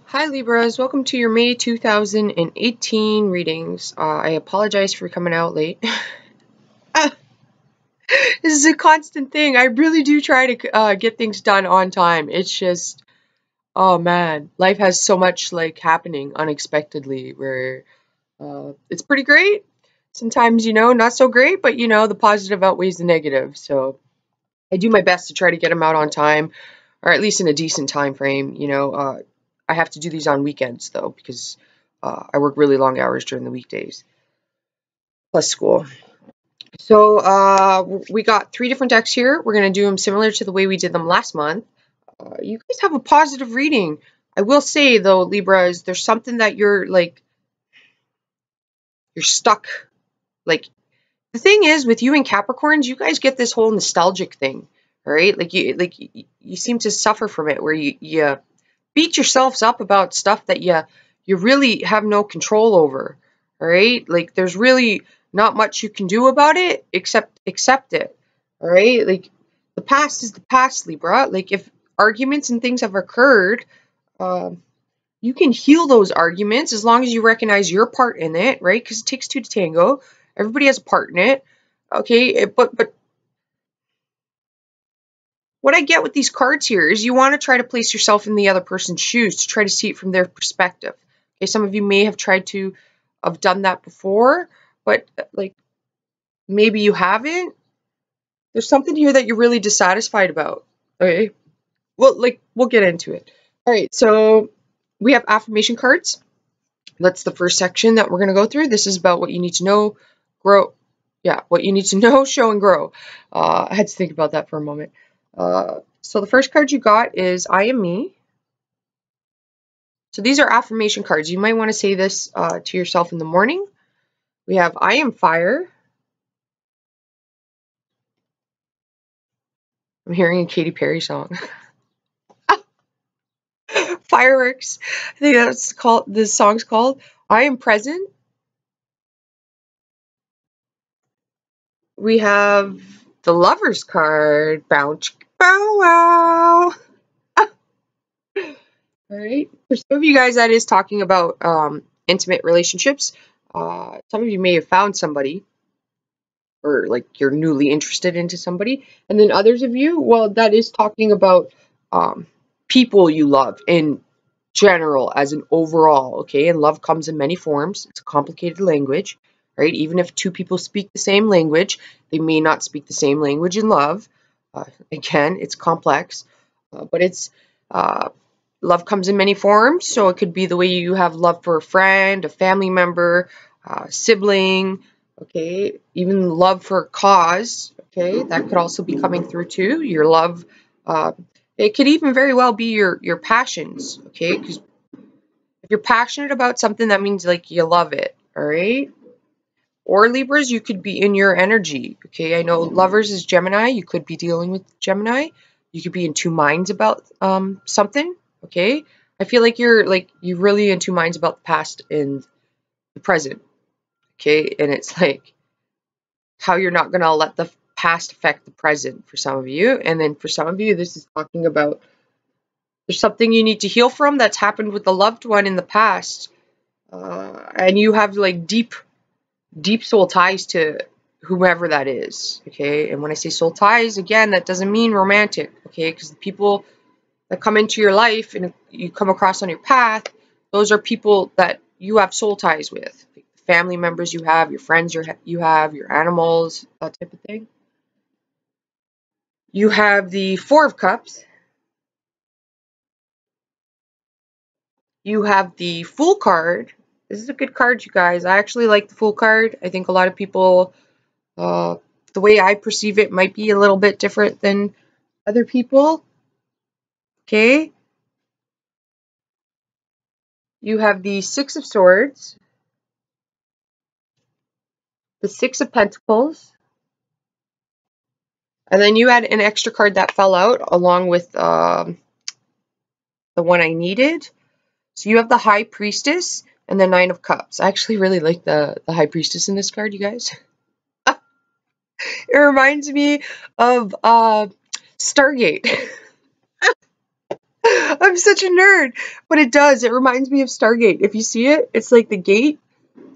Hi Libras, welcome to your May 2018 readings. I apologize for coming out late. This is a constant thing. I really do try to get things done on time. It's just, oh man, life has so much like happening unexpectedly where it's pretty great. Sometimes, not so great, but the positive outweighs the negative. So I do my best to try to get them out on time, or at least in a decent time frame. I have to do these on weekends though because I work really long hours during the weekdays plus school. So we got 3 different decks here. We're gonna do them similar to the way we did them last month. You guys have a positive reading. I will say though, Libras, there's something that you're stuck. Like the thing is with you and Capricorns, you guys get this whole nostalgic thing, all right? You seem to suffer from it where you beat yourselves up about stuff that you really have no control over. All right? Like there's really not much you can do about it except accept it. All right? Like the past is the past, Libra. Like if arguments and things have occurred, you can heal those arguments as long as you recognize your part in it, right? Because it takes 2 to tango. Everybody has a part in it. Okay, but what I get with these cards here is you want to try to place yourself in the other person's shoes to try to see it from their perspective. Okay, some of you may have tried to have done that before, but like maybe you haven't. There's something here that you're really dissatisfied about. Okay, well, we'll get into it. All right, so we have affirmation cards. That's the first section that we're going to go through. This is about what you need to know, grow. Yeah, what you need to know, show, and grow. I had to think about that for a moment. So the first card you got is I am me. So these are affirmation cards. You might want to say this to yourself in the morning. We have I am fire. I'm hearing a Katy Perry song. Fireworks. I think that's called, this song's called. I am present. We have the Lover's card. Bounce, bow, wow. All right. For some of you guys, that is talking about intimate relationships. Some of you may have found somebody, or like you're newly interested into somebody, and then others of you, well, that is talking about people you love in general, as an overall. Okay, and love comes in many forms. It's a complicated language, right? Even if 2 people speak the same language, they may not speak the same language in love. Again, it's complex, but it's love comes in many forms. So it could be the way you have love for a friend, a family member, sibling, okay, even love for a cause, okay, that could also be coming through too. Your love, it could even very well be your passions, okay, because if you're passionate about something, that means like you love it, all right? Or Libras, you could be in your energy, okay? I know lovers is Gemini. You could be dealing with Gemini. You could be in 2 minds about something, okay? I feel like you're really in 2 minds about the past and the present, okay? And it's like how you're not going to let the past affect the present for some of you. And then for some of you, this is talking about there's something you need to heal from that's happened with the loved one in the past. And you have like deep soul ties to whomever that is, okay? And when I say soul ties, again, that doesn't mean romantic, okay? Because the people that come into your life and you come across on your path, those are people that you have soul ties with. Family members you have, your friends you have, your animals, that type of thing. You have the 4 of Cups. You have the Fool card. This is a good card, you guys. I actually like the Fool card. I think a lot of people, the way I perceive it might be a little bit different than other people. Okay. You have the 6 of Swords, the 6 of Pentacles, and then you had an extra card that fell out along with the one I needed. So you have the High Priestess and the 9 of Cups. I actually really like the High Priestess in this card, you guys. It reminds me of Stargate. I'm such a nerd. But it does. It reminds me of Stargate. If you see it, it's like the gate.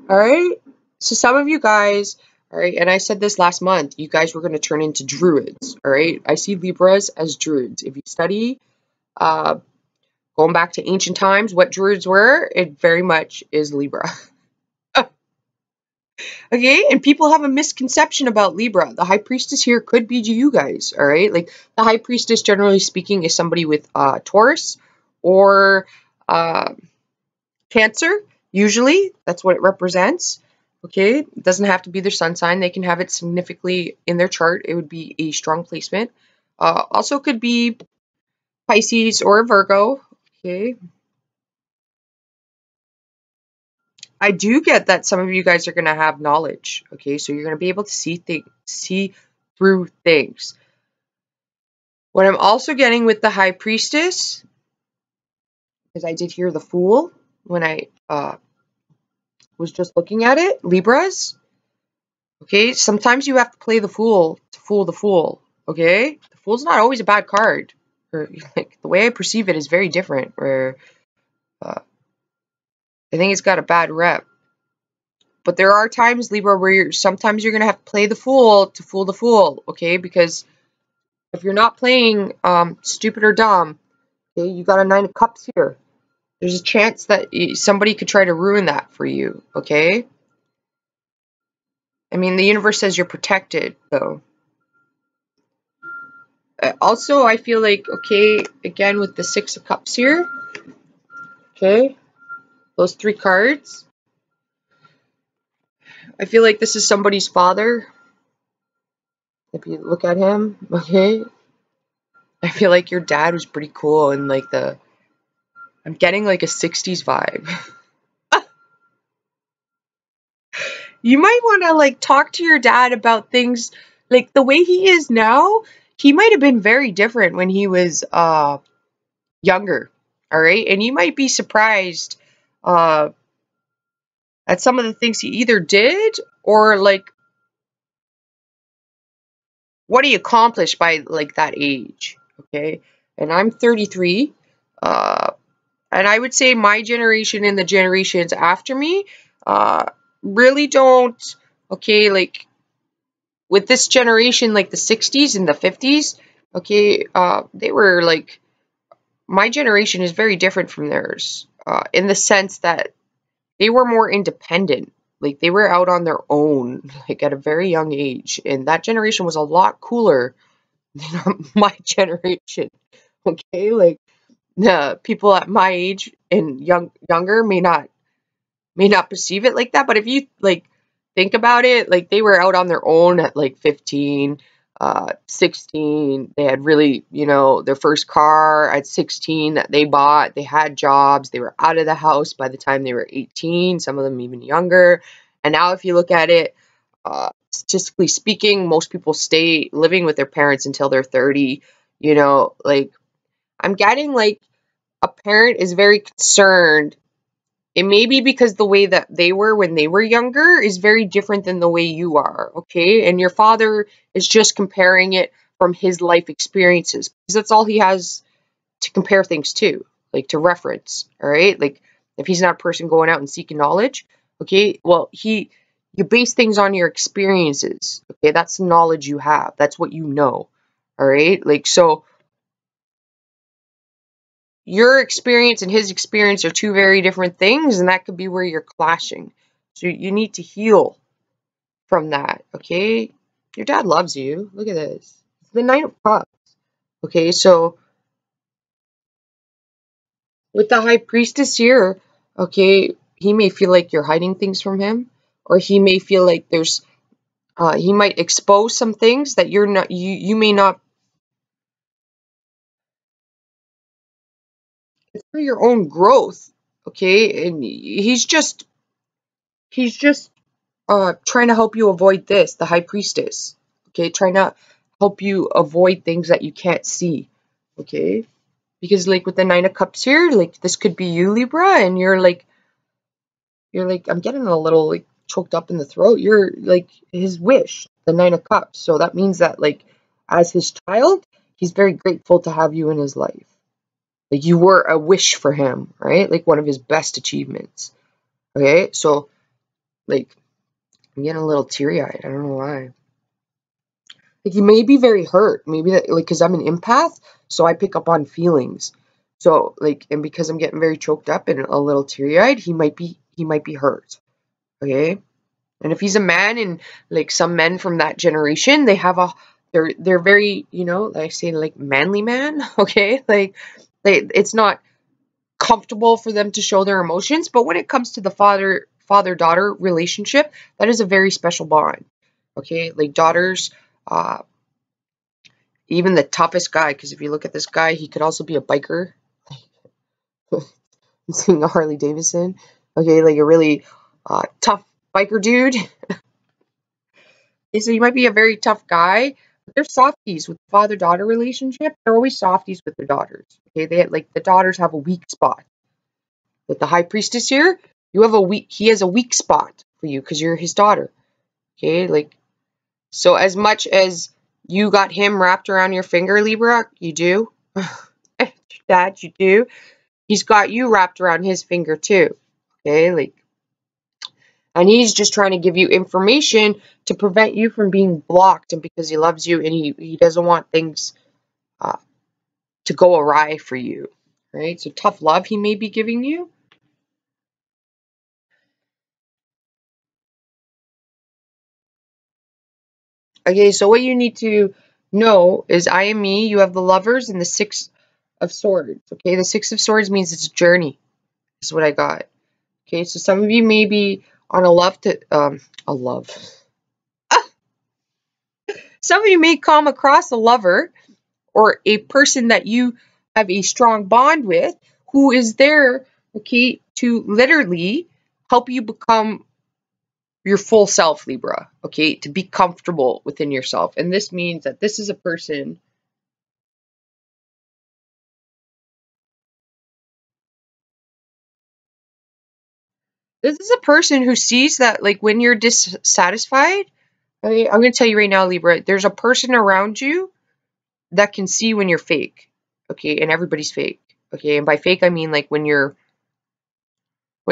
All right. So some of you guys, all right, and I said this last month, you guys were going to turn into druids. All right. I see Libras as druids. If you study, going back to ancient times, what druids were, it very much is Libra. Okay, and people have a misconception about Libra. The high priestess here could be you guys, all right? Like, the high priestess, generally speaking, is somebody with Taurus or Cancer. Usually, that's what it represents. Okay, it doesn't have to be their sun sign. They can have it significantly in their chart. It would be a strong placement. Also could be Pisces or Virgo. Okay, I do get that some of you guys are going to have knowledge. Okay, so you're going to be able to see through things. What I'm also getting with the high priestess, because I did hear the fool when I was just looking at it, Libras. Okay, sometimes you have to play the fool to fool the fool. Okay, the fool's not always a bad card. Or, like, the way I perceive it is very different. Where I think it's got a bad rep. But there are times, Libra, where sometimes you're gonna have to play the fool to fool the fool. Okay, because if you're not playing stupid or dumb, okay, you got a 9 of Cups here. There's a chance that somebody could try to ruin that for you. Okay. I mean, the universe says you're protected, though. Also, I feel like, okay, again with the 6 of Cups here, okay, those 3 cards, I feel like this is somebody's father. If you look at him, okay, I feel like your dad was pretty cool and like I'm getting like a 60s vibe. You might want to like talk to your dad about things like the way he is now. He might have been very different when he was younger. All right, and you might be surprised at some of the things he either did or like what he accomplished by like that age. Okay, and I'm 33, and I would say my generation and the generations after me really don't. Okay, like with this generation, like the 60s and the 50s. Okay, they were like, my generation is very different from theirs in the sense that they were more independent. Like, they were out on their own, like, at a very young age. And that generation was a lot cooler than my generation. Okay? Like, the people at my age and younger may not perceive it like that. But if you, like, think about it, like, they were out on their own at, like, 15, 16. They had really, their first car at 16 that they bought. They had jobs. They were out of the house by the time they were 18, some of them even younger. And now if you look at it, statistically speaking, most people stay living with their parents until they're 30. Like, I'm getting, like, a parent is very concerned. It may be because the way that they were when they were younger is very different than the way you are, okay? And your father is just comparing it from his life experiences because that's all he has to compare things to, like to reference, all right? Like, if he's not a person going out and seeking knowledge, okay? Well, you base things on your experiences, okay? That's the knowledge you have. That's what you know, all right? Like, so your experience and his experience are two very different things, and that could be where you're clashing. So you need to heal from that, okay? Your dad loves you. Look at this. It's the 9 of Cups. Okay, so with the High Priestess here, okay, he may feel like you're hiding things from him, or he may feel like he might expose some things that you may not. It's for your own growth, okay? And he's just trying to help you avoid this, the High Priestess. Okay, trying to help you avoid things that you can't see. Okay, because like with the 9 of Cups here, like this could be you, Libra, and you're like, I'm getting a little like choked up in the throat. You're like his wish, the 9 of Cups. So that means that like as his child, he's very grateful to have you in his life. Like you were a wish for him, right? Like one of his best achievements. Okay, so like I'm getting a little teary-eyed. I don't know why. Like he may be very hurt. Maybe that like because I'm an empath, so I pick up on feelings. So like and because I'm getting very choked up and a little teary-eyed, he might be hurt. Okay? And if he's a man and like some men from that generation, they're very, I say like manly man, okay? Like it's not comfortable for them to show their emotions, but when it comes to the father-daughter relationship, that is a very special bond. Okay? Like daughters uh even the toughest guy, because if you look at this guy, he could also be a biker. He's seeing a Harley Davidson. Okay, like a really tough biker dude. Okay, so you might be a very tough guy, but they're softies with father-daughter relationship. They're always softies with their daughters. Okay, like the daughters have a weak spot. With the high priestess here, he has a weak spot for you because you're his daughter. Okay, like so as much as you got him wrapped around your finger, Libra, you do. Dad, you do. He's got you wrapped around his finger too. Okay, like and he's just trying to give you information to prevent you from being blocked and because he loves you and he doesn't want things uh, to go awry for you, right? So tough love he may be giving you. Okay, so what you need to know is I am me, you have the lovers and the six of swords. Okay, the six of swords means it's a journey. Is what I got. Okay, so some of you may be on a love. Some of you may come across a lover or a person that you have a strong bond with who is there, okay, to literally help you become your full self, Libra, okay, to be comfortable within yourself. And this means that this is a person who sees that like when you're dissatisfied, okay, I'm going to tell you right now, Libra, there's a person around you that can see when you're fake, okay, and everybody's fake, okay, and by fake I mean like when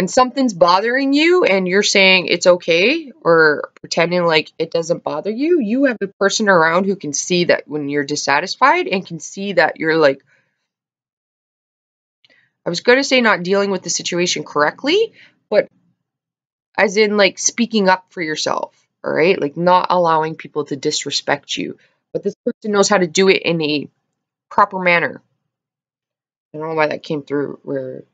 something's bothering you and you're saying it's okay or pretending like it doesn't bother you, you have a person around who can see that when you're dissatisfied and can see that you're like, I was going to say not dealing with the situation correctly, but as in like speaking up for yourself, all right? Like not allowing people to disrespect you. But this person knows how to do it in a proper manner. I don't know why that came through where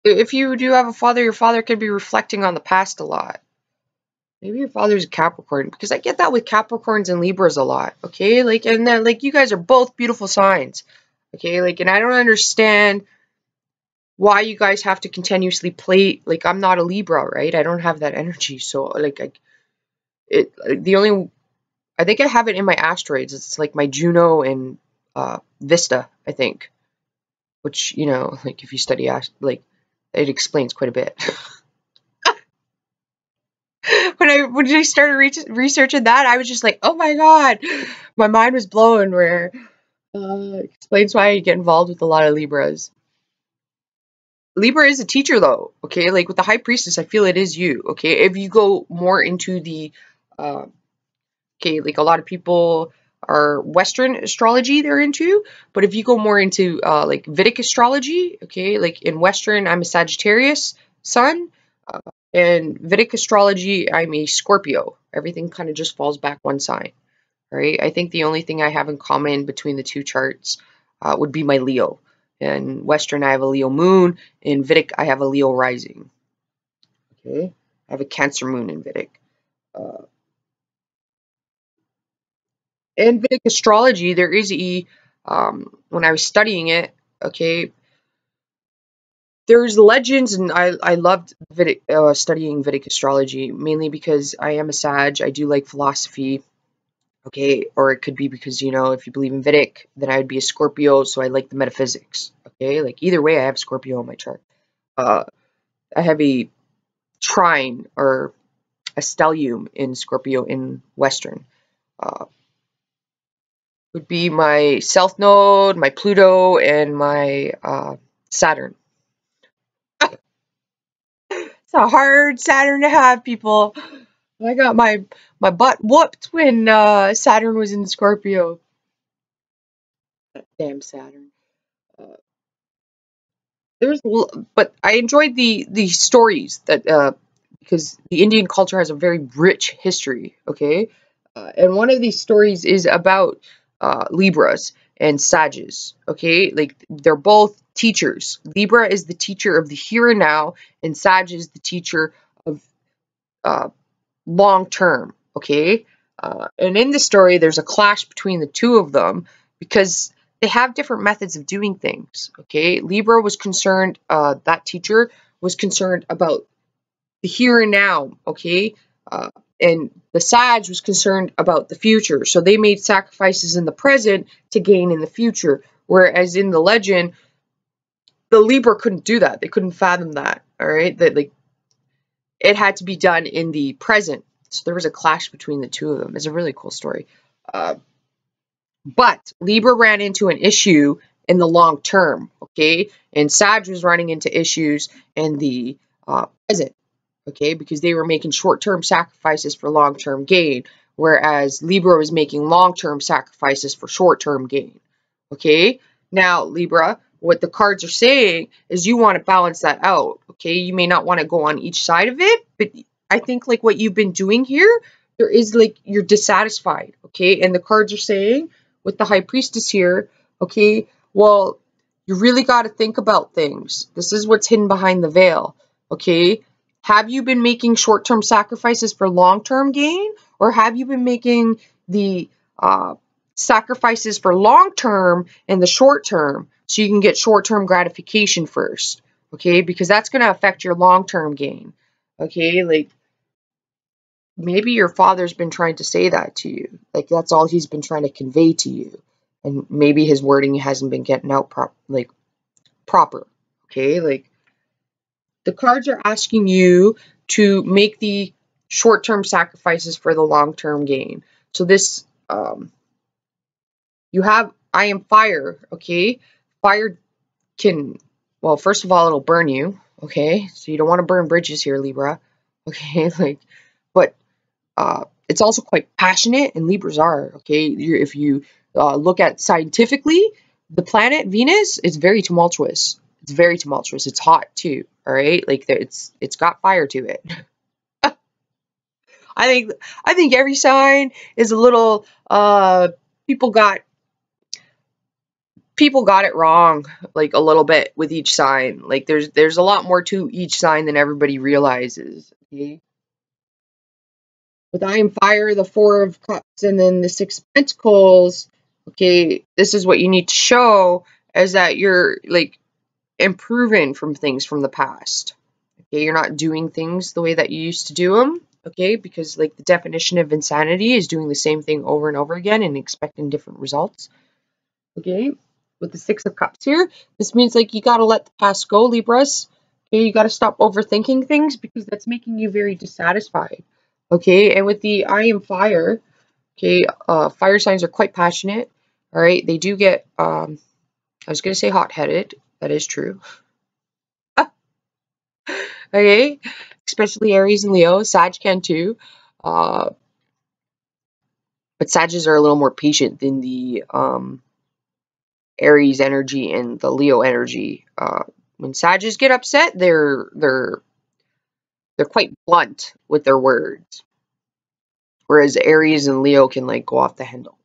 if you do have a father, your father could be reflecting on the past a lot. Maybe your father's a Capricorn because I get that with Capricorns and Libras a lot. Okay, like and then like you guys are both beautiful signs. Okay, like and I don't understand why you guys have to continuously play. Like I'm not a Libra, right? I don't have that energy. So like the only I think I have it in my asteroids. It's like my Juno and Vista, I think. Which like if you study like it explains quite a bit. when I started researching that, I was just like, oh my god, my mind was blown. Where explains why I get involved with a lot of Libras. Libra is a teacher though, okay? Like with the High Priestess, I feel it is you, okay? If you go more into the, uh, okay, like a lot of people are Western astrology they're into, but if you go more into like Vedic astrology, okay, like in Western, I'm a Sagittarius sun, and Vedic astrology, I'm a Scorpio. Everything kind of just falls back one sign, right? I think the only thing I have in common between the two charts would be my Leo. In Western, I have a Leo moon. In Vedic, I have a Leo rising. Okay, I have a Cancer moon in Vedic. Uh, in Vedic astrology, there is when I was studying it, okay, there's legends, and I loved Vedic, studying Vedic astrology mainly because I am a Sag. I do like philosophy. Okay, or it could be because if you believe in Vedic, then I would be a Scorpio, so I like the metaphysics. Okay, like either way, I have Scorpio on my chart. Uh, I have a trine, or a stellium in Scorpio in Western. Would be my South Node, my Pluto, and my Saturn. It's a hard Saturn to have, people. I got my butt whooped when Saturn was in Scorpio. Damn Saturn. But I enjoyed the stories that because the Indian culture has a very rich history. Okay, and one of these stories is about Libras and Sages. Okay, like they're both teachers. Libra is the teacher of the here and now, and Sag is the teacher of uh, long term. Okay, and in the story, there's a clash between the two of them because they have different methods of doing things. Okay, Libra was concerned, that teacher was concerned about the here and now. Okay, uh, and the Sag was concerned about the future. So they made sacrifices in the present to gain in the future. Whereas in the legend, the Libra couldn't do that. They couldn't fathom that. All right, that like it had to be done in the present. So there was a clash between the two of them. It's a really cool story. Uh, but Libra ran into an issue in the long term, okay? And Sag was running into issues in the present, okay? Because they were making short-term sacrifices for long-term gain, whereas Libra was making long-term sacrifices for short-term gain, okay? Now, Libra, what the cards are saying is you want to balance that out, okay? You may not want to go on each side of it, but I think like what you've been doing here, there is like you're dissatisfied, okay? And the cards are saying with the High Priestess here, okay, well, you really got to think about things. This is what's hidden behind the veil, okay? Have you been making short-term sacrifices for long-term gain, or have you been making the sacrifices for long-term and the short-term so you can get short-term gratification first, okay? Because that's going to affect your long-term gain, okay? Like, maybe your father's been trying to say that to you. Like, that's all he's been trying to convey to you. And maybe his wording hasn't been getting out proper, okay? Like, the cards are asking you to make the short-term sacrifices for the long-term gain. So this, you have, I am fire, okay? Fire can, well, first of all, it'll burn you, okay? So you don't want to burn bridges here, Libra, okay? Like, but it's also quite passionate, and Libras are, okay? If you look at scientifically, the planet Venus is very tumultuous. It's very tumultuous. It's hot too, all right? Like it's got fire to it. I think every sign is a little people got it wrong like a little bit with each sign. Like there's a lot more to each sign than everybody realizes, okay? With I am fire, the Four of Cups, and then the Six of Pentacles, okay, this is what you need to show is that you're like improving from things from the past. Okay, you're not doing things the way that you used to do them, okay, because like the definition of insanity is doing the same thing over and over again and expecting different results, okay? With the Six of Cups here, this means like you got to let the past go, Libras. Okay, you got to stop overthinking things because that's making you very dissatisfied. Okay, and with the I am fire, okay, fire signs are quite passionate. All right, they do get, I was going to say hot-headed. That is true. Okay, especially Aries and Leo. Sag can too. But Sages are a little more patient than the Aries energy and the Leo energy. When Sages get upset, they're quite blunt with their words, whereas Aries and Leo can like go off the handle.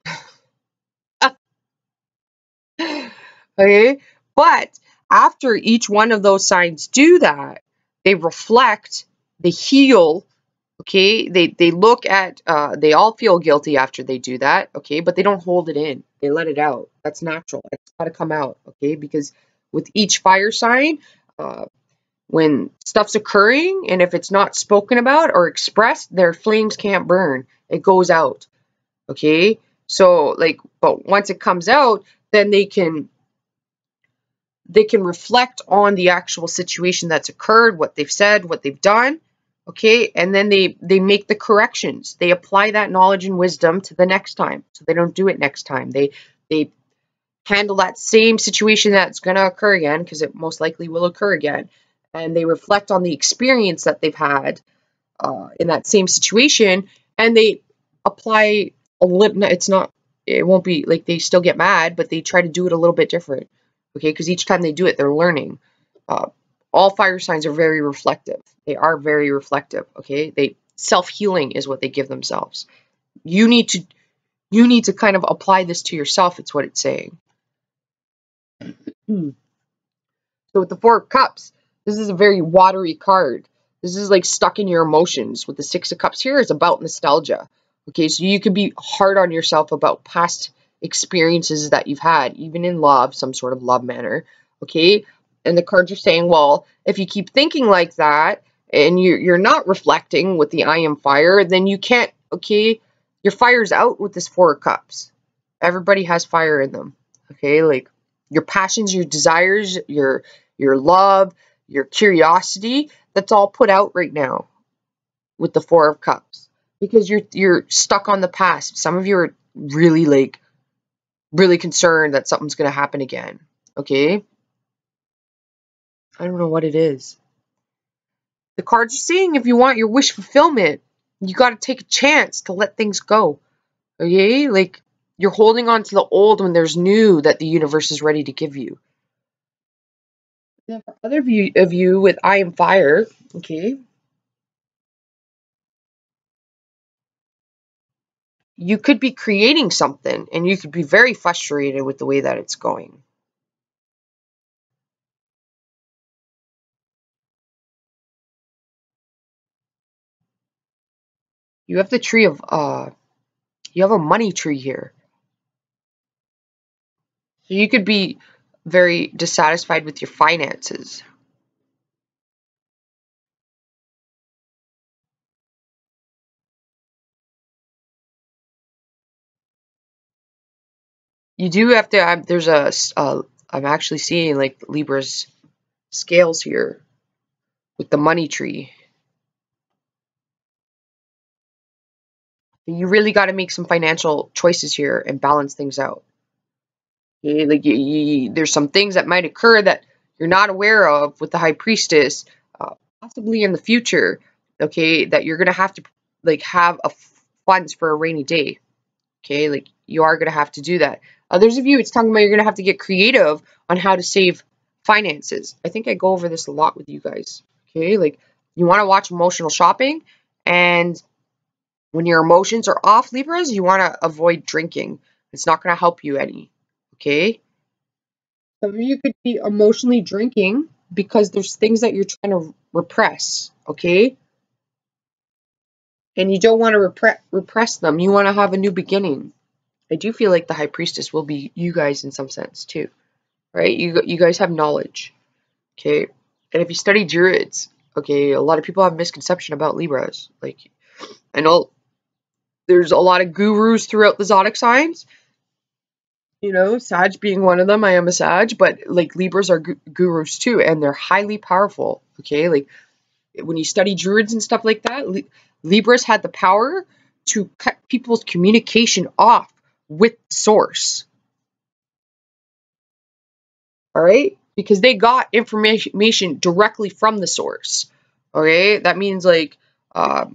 Okay, but after each one of those signs do that, they reflect, they heal. Okay, they look at, they all feel guilty after they do that, okay, but they don't hold it in. They let it out. That's natural. It's got to come out, okay, because with each fire sign, when stuff's occurring and if it's not spoken about or expressed, their flames can't burn. It goes out, okay? So, like, but once it comes out, then they can reflect on the actual situation that's occurred, what they've said, what they've done, Okay, and then they make the corrections. They apply that knowledge and wisdom to the next time, so they don't do it next time. They handle that same situation that's going to occur again, because it most likely will occur again, and they reflect on the experience that they've had in that same situation, and they apply a little. It's not. It won't be like they still get mad, but they try to do it a little bit different. Okay, because each time they do it, they're learning. Uh, all fire signs are very reflective. They are very reflective. Okay, they self-healing is what they give themselves. You need to kind of apply this to yourself. It's what it's saying. So with the Four of Cups, this is a very watery card. This is like stuck in your emotions. With the Six of Cups here, it's about nostalgia. Okay, so you could be hard on yourself about past experiences that you've had, even in love, some sort of love manner. Okay, and the cards are saying, well, if you keep thinking like that and you're not reflecting with the I am fire, then you can't. Okay, your fire's out with this Four of Cups. Everybody has fire in them. Okay, like your passions, your desires, your love, your curiosity, that's all put out right now with the Four of Cups, because you're stuck on the past. Some of you are really concerned that something's going to happen again. Okay? I don't know what it is. The cards are saying if you want your wish fulfillment, you got to take a chance to let things go. Okay? Like you're holding on to the old when there's new that the universe is ready to give you. Now, for other of you with I am fire, okay, you could be creating something and you could be very frustrated with the way that it's going. You have the tree of you have a money tree here. So you could be very dissatisfied with your finances. You do have to there's I'm actually seeing like Libra's scales here with the money tree. You really got to make some financial choices here and balance things out. Okay? Like there's some things that might occur that you're not aware of with the High Priestess, possibly in the future. Okay, that you're gonna have to like have a funds for a rainy day. Okay, like you are gonna have to do that. Others of you, it's talking about you're gonna have to get creative on how to save finances. I think I go over this a lot with you guys. Okay, like you want to watch emotional shopping, and when your emotions are off, Libras, you want to avoid drinking. It's not going to help you any. Okay? Some of you could be emotionally drinking because there's things that you're trying to repress. Okay? And you don't want to repress them. You want to have a new beginning. I do feel like the High Priestess will be you guys in some sense too. Right? You guys have knowledge. Okay? And if you study Druids, okay, a lot of people have misconception about Libras. Like, I know there's a lot of gurus throughout the zodiac signs. You know, Sag being one of them. I am a Sag, but like Libras are gurus too, and they're highly powerful. Okay, like when you study Druids and stuff like that, Libras had the power to cut people's communication off with Source. All right, because they got information directly from the Source. Okay, that means like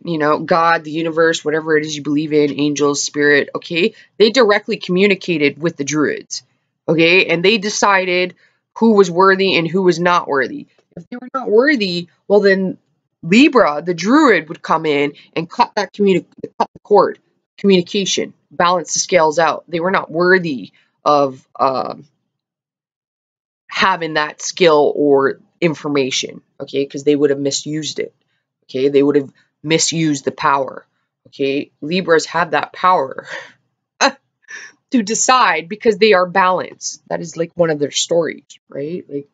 you know, God, the universe, whatever it is you believe in, angels, spirit, okay? They directly communicated with the Druids, okay? And they decided who was worthy and who was not worthy. If they were not worthy, well then Libra, the Druid, would come in and cut that cut the cord, communication, balance the scales out. They were not worthy of having that skill or information, okay? Because they would have misused it. Okay, they would have misused the power. Okay, Libras have that power to decide because they are balanced. That is like one of their stories, right? Like,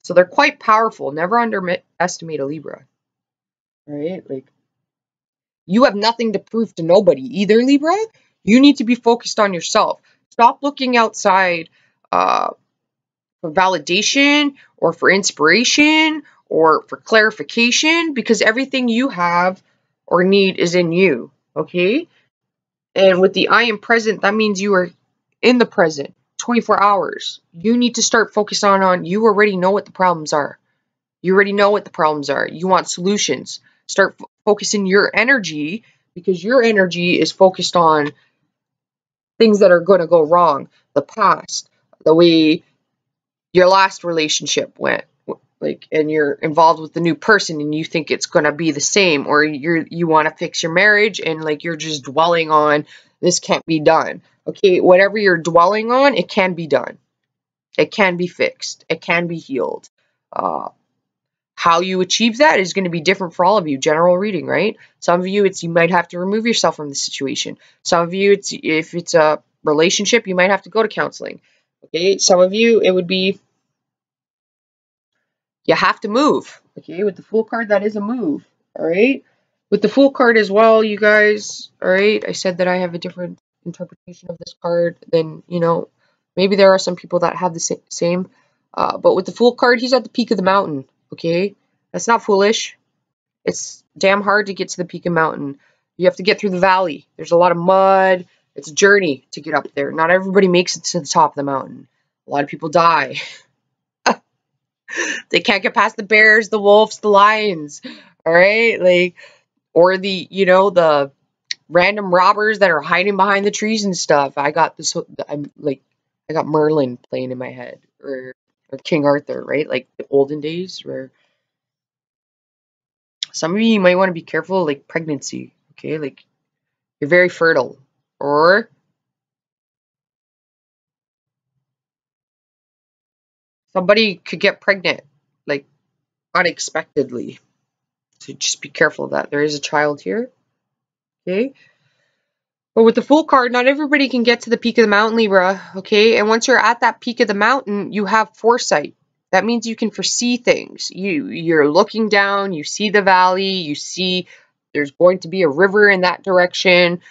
so they're quite powerful. Never underestimate a Libra, right? Like, you have nothing to prove to nobody either, Libra. You need to be focused on yourself. Stop looking outside for validation or for inspiration or for clarification, because everything you have or need is in you, okay? And with the I am present, that means you are in the present 24 hours. You need to start focusing on you already know what the problems are. You already know what the problems are. You want solutions. Start focusing your energy, because your energy is focused on things that are going to go wrong, the past, the way your last relationship went, like, and you're involved with the new person and you think it's going to be the same, or you want to fix your marriage and like you're just dwelling on this can't be done. Okay, whatever you're dwelling on, it can be done. It can be fixed. It can be healed. How you achieve that is going to be different for all of you. General reading, right? Some of you, you might have to remove yourself from the situation. Some of you, if it's a relationship, you might have to go to counseling. Okay, some of you, it would be you have to move. Okay, with the Fool card, that is a move. All right, with the Fool card as well, you guys. All right, I said that I have a different interpretation of this card than, maybe there are some people that have the same. But with the Fool card, he's at the peak of the mountain. Okay, that's not foolish. It's damn hard to get to the peak of the mountain. You have to get through the valley. There's a lot of mud. It's a journey to get up there. Not everybody makes it to the top of the mountain. A lot of people die. They can't get past the bears, the wolves, the lions. All right, like, or the random robbers that are hiding behind the trees and stuff. I got Merlin playing in my head, or King Arthur, right? Like the olden days, where some of you might want to be careful, like pregnancy. Okay, like you're very fertile, or somebody could get pregnant, like unexpectedly. So just be careful of that. There is a child here. Okay. But with the Fool card, not everybody can get to the peak of the mountain, Libra, okay? And once you're at that peak of the mountain, you have foresight. That means you can foresee things. You're looking down, you see the valley, you see there's going to be a river in that direction,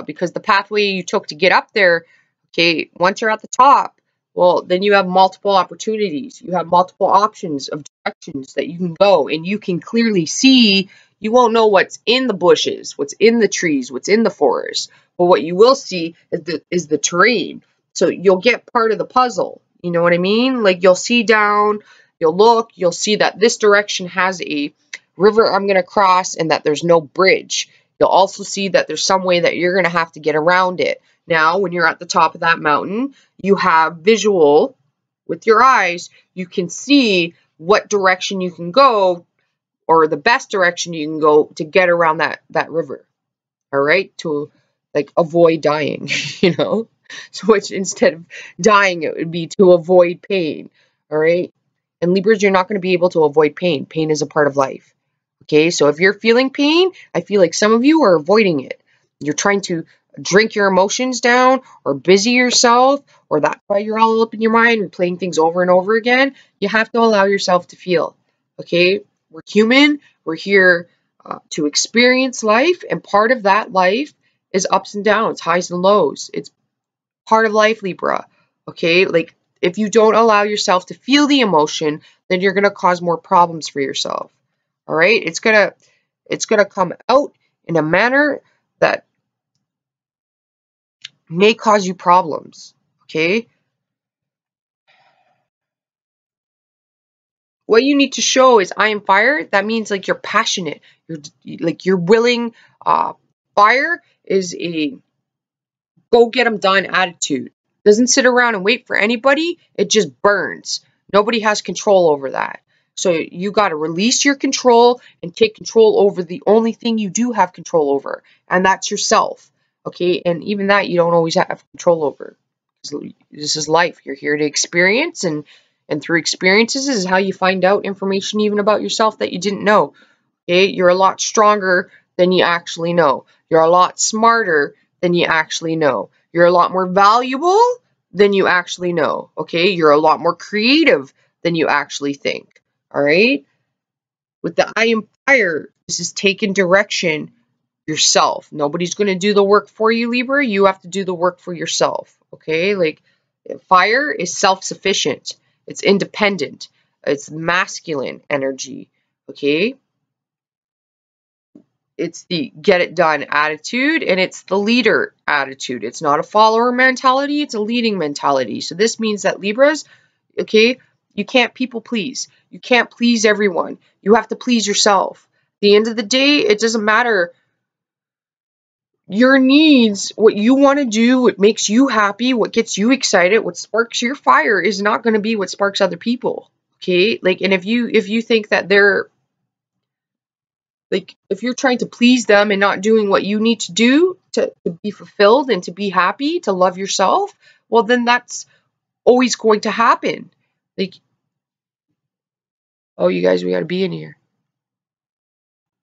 because the pathway you took to get up there, okay, once you're at the top, well, then you have multiple opportunities. You have multiple options of directions that you can go, and you can clearly see. You won't know what's in the bushes, what's in the trees, what's in the forest. But what you will see is the terrain. So you'll get part of the puzzle. You know what I mean? Like you'll see down, you'll look, you'll see that this direction has a river I'm going to cross and that there's no bridge. You'll also see that there's some way that you're going to have to get around it. Now, when you're at the top of that mountain, you have visual with your eyes. You can see what direction you can go, or the best direction you can go to get around that river. All right, to like avoid dying, So which instead of dying, it would be to avoid pain. All right, and Libras, you're not going to be able to avoid pain. Pain is a part of life. Okay, so if you're feeling pain, I feel like some of you are avoiding it. You're trying to drink your emotions down or busy yourself, or that's why you're all up in your mind replaying things over and over again. You have to allow yourself to feel. Okay, we're human. We're here to experience life, and part of that life is ups and downs, highs and lows. It's part of life, Libra. Okay, like if you don't allow yourself to feel the emotion, then you're gonna cause more problems for yourself. All right, it's gonna come out in a manner that may cause you problems. Okay, what you need to show is I am fire. That means like you're passionate. You're willing. Fire is a go get them done attitude. Doesn't sit around and wait for anybody. It just burns. Nobody has control over that. So you got to release your control and take control over the only thing you do have control over, and that's yourself. Okay, and even that you don't always have control over. This is life. You're here to experience, and through experiences is how you find out information even about yourself that you didn't know. Okay, you're a lot stronger than you actually know. You're a lot smarter than you actually know. You're a lot more valuable than you actually know. Okay, you're a lot more creative than you actually think. All right, with the I am fire, this is taking direction yourself. Nobody's going to do the work for you, Libra. You have to do the work for yourself. Okay, like fire is self-sufficient. It's independent. It's masculine energy, okay? It's the get it done attitude, and it's the leader attitude. It's not a follower mentality, it's a leading mentality. So this means that Libras, okay, you can't people please. You can't please everyone. You have to please yourself. At the end of the day, it doesn't matter your needs, what you want to do, what makes you happy, what gets you excited, what sparks your fire is not going to be what sparks other people. Okay? Like, and if you think that they're like, if you're trying to please them and not doing what you need to do to be fulfilled and to be happy, to love yourself, well, then that's always going to happen. Like, oh, you guys, we got to be in here.